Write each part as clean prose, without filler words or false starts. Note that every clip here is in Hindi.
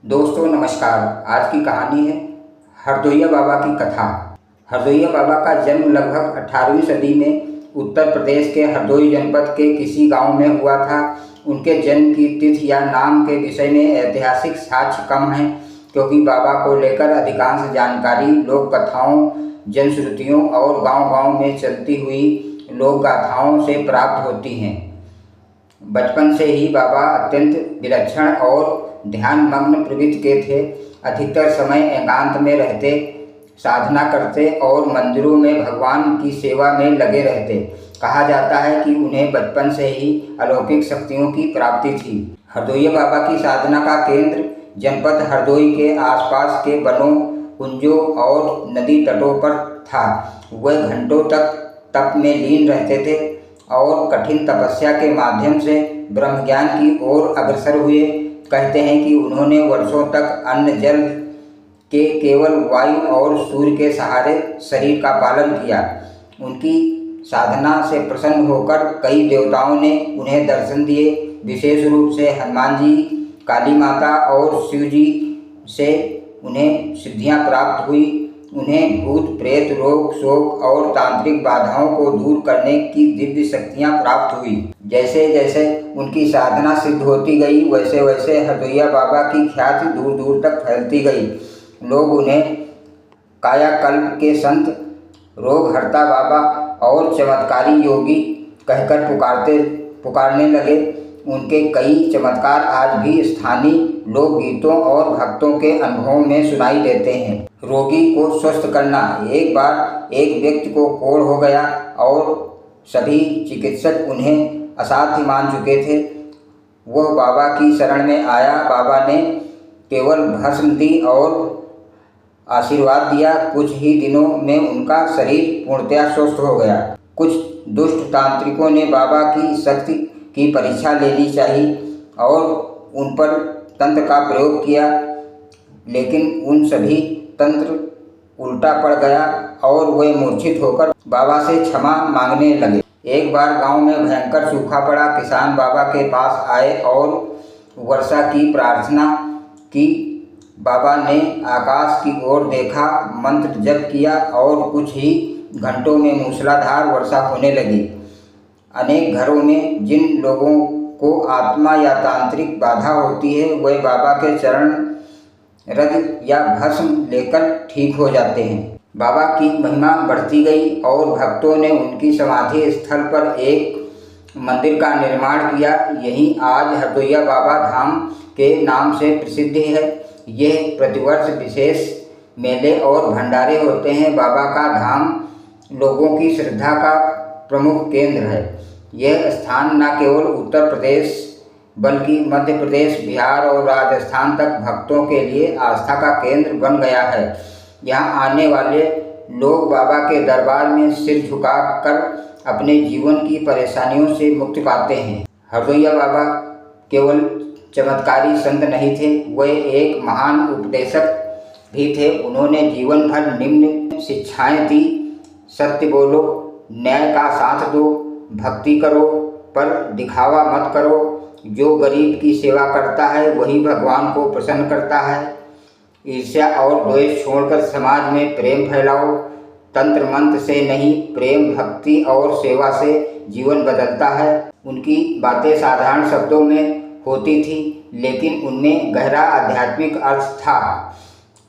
दोस्तों नमस्कार। आज की कहानी है हरदोइया बाबा की कथा। हरदोइया बाबा का जन्म लगभग 18वीं सदी में उत्तर प्रदेश के हरदोई जनपद के किसी गांव में हुआ था। उनके जन्म की तिथि या नाम के विषय में ऐतिहासिक साक्ष्य कम हैं, क्योंकि बाबा को लेकर अधिकांश जानकारी लोक कथाओं, जनश्रुतियों और गांव-गांव में चलती हुई लोक गाथाओं से प्राप्त होती हैं। बचपन से ही बाबा अत्यंत विलक्षण और ध्यानमग्न प्रवृत्ति के थे। अधिकतर समय एकांत में रहते, साधना करते और मंदिरों में भगवान की सेवा में लगे रहते। कहा जाता है कि उन्हें बचपन से ही अलौकिक शक्तियों की प्राप्ति थी। हरदोइया बाबा की साधना का केंद्र जनपद हरदोई के आसपास के वनों, कुंजों और नदी तटों पर था। वह घंटों तक तप में लीन रहते थे और कठिन तपस्या के माध्यम से ब्रह्मज्ञान की ओर अग्रसर हुए। कहते हैं कि उन्होंने वर्षों तक अन्न जल के केवल वायु और सूर्य के सहारे शरीर का पालन किया। उनकी साधना से प्रसन्न होकर कई देवताओं ने उन्हें दर्शन दिए। विशेष रूप से हनुमान जी, काली माता और शिव जी से उन्हें सिद्धियां प्राप्त हुई। उन्हें भूत प्रेत, रोग, शोक और तांत्रिक बाधाओं को दूर करने की दिव्य शक्तियां प्राप्त हुई। जैसे जैसे उनकी साधना सिद्ध होती गई, वैसे वैसे हरदोइया बाबा की ख्याति दूर दूर तक फैलती गई। लोग उन्हें कायाकल्प के संत, रोगहर्ता बाबा और चमत्कारी योगी कहकर पुकारने लगे। उनके कई चमत्कार आज भी स्थानीय लोकगीतों और भक्तों के अनुभवों में सुनाई देते हैं। रोगी को स्वस्थ करना। एक बार एक व्यक्ति को कोढ़ हो गया और सभी चिकित्सक उन्हें असाध्य मान चुके थे। वह बाबा की शरण में आया। बाबा ने केवल भस्म दी और आशीर्वाद दिया। कुछ ही दिनों में उनका शरीर पूर्णतया स्वस्थ हो गया। कुछ दुष्ट तांत्रिकों ने बाबा की शक्ति की परीक्षा लेनी चाहिए और उन पर तंत्र का प्रयोग किया, लेकिन उन सभी तंत्र उल्टा पड़ गया और वे मूर्छित होकर बाबा से क्षमा मांगने लगे। एक बार गांव में भयंकर सूखा पड़ा। किसान बाबा के पास आए और वर्षा की प्रार्थना की। बाबा ने आकाश की ओर देखा, मंत्र जप किया और कुछ ही घंटों में मूसलाधार वर्षा होने लगी। अनेक घरों में जिन लोगों को आत्मा या तांत्रिक बाधा होती है, वे बाबा के चरण रज या भस्म लेकर ठीक हो जाते हैं। बाबा की महिमा बढ़ती गई और भक्तों ने उनकी समाधि स्थल पर एक मंदिर का निर्माण किया। यही आज हरदोइया बाबा धाम के नाम से प्रसिद्ध है। यह प्रतिवर्ष विशेष मेले और भंडारे होते हैं। बाबा का धाम लोगों की श्रद्धा का प्रमुख केंद्र है। यह स्थान न केवल उत्तर प्रदेश बल्कि मध्य प्रदेश, बिहार और राजस्थान तक भक्तों के लिए आस्था का केंद्र बन गया है। यहाँ आने वाले लोग बाबा के दरबार में सिर झुकाकर अपने जीवन की परेशानियों से मुक्ति पाते हैं। हरदोइया बाबा केवल चमत्कारी संत नहीं थे, वे एक महान उपदेशक भी थे। उन्होंने जीवन भर निम्न शिक्षाएं दी। सत्य बोलो, न्याय का साथ दो, भक्ति करो पर दिखावा मत करो। जो गरीब की सेवा करता है वही भगवान को प्रसन्न करता है। ईर्ष्या और द्वेष छोड़कर समाज में प्रेम फैलाओ। तंत्र मंत्र से नहीं, प्रेम, भक्ति और सेवा से जीवन बदलता है। उनकी बातें साधारण शब्दों में होती थी, लेकिन उनमें गहरा आध्यात्मिक अर्थ था।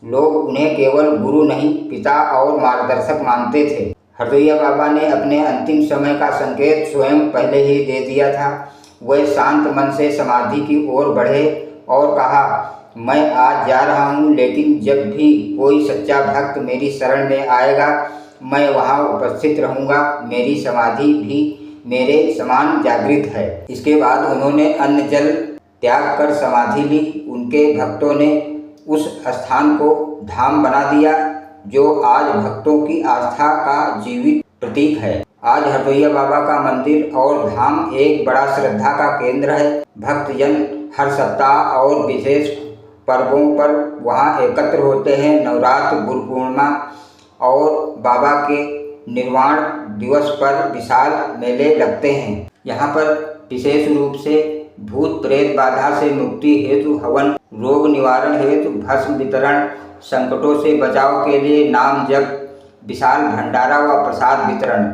लोग उन्हें केवल गुरु नहीं, पिता और मार्गदर्शक मानते थे। हरदोइया बाबा ने अपने अंतिम समय का संकेत स्वयं पहले ही दे दिया था। वह शांत मन से समाधि की ओर बढ़े और कहा, मैं आज जा रहा हूँ, लेकिन जब भी कोई सच्चा भक्त मेरी शरण में आएगा, मैं वहाँ उपस्थित रहूँगा। मेरी समाधि भी मेरे समान जागृत है। इसके बाद उन्होंने अन्न जल त्याग कर समाधि ली। उनके भक्तों ने उस स्थान को धाम बना दिया, जो आज भक्तों की आस्था का जीवित प्रतीक है। आज हरदोइया बाबा का मंदिर और धाम एक बड़ा श्रद्धा का केंद्र है। भक्तजन हर सप्ताह और विशेष पर्वों पर वहां एकत्र होते हैं। नवरात्र, गुरु पूर्णिमा और बाबा के निर्वाण दिवस पर विशाल मेले लगते हैं। यहाँ पर विशेष रूप से भूत प्रेत बाधा से मुक्ति हेतु हवन, रोग निवारण हेतु भस्म वितरण, संकटों से बचाव के लिए नाम जप, विशाल भंडारा व प्रसाद वितरण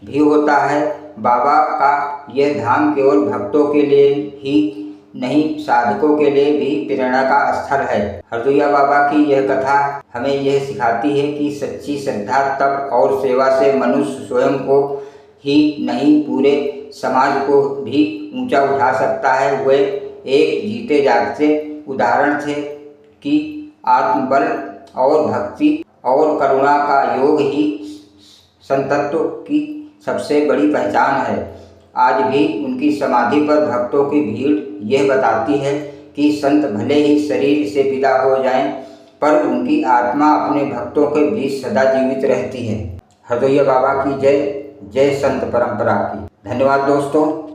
भी होता है। बाबा का यह धाम केवल भक्तों के लिए ही नहीं, साधकों के लिए भी प्रेरणा का स्थल है। हरदोइया बाबा की यह कथा हमें यह सिखाती है कि सच्ची श्रद्धा, तप और सेवा से मनुष्य स्वयं को ही नहीं, पूरे समाज को भी ऊंचा उठा सकता है। वे एक जीते जागते उदाहरण थे कि आत्मबल और भक्ति और करुणा का योग ही संतत्व की सबसे बड़ी पहचान है। आज भी उनकी समाधि पर भक्तों की भीड़ यह बताती है कि संत भले ही शरीर से विदा हो जाएं, पर उनकी आत्मा अपने भक्तों के बीच सदा जीवित रहती है। हरदोइया बाबा की जय। जय संत परंपरा की। धन्यवाद दोस्तों।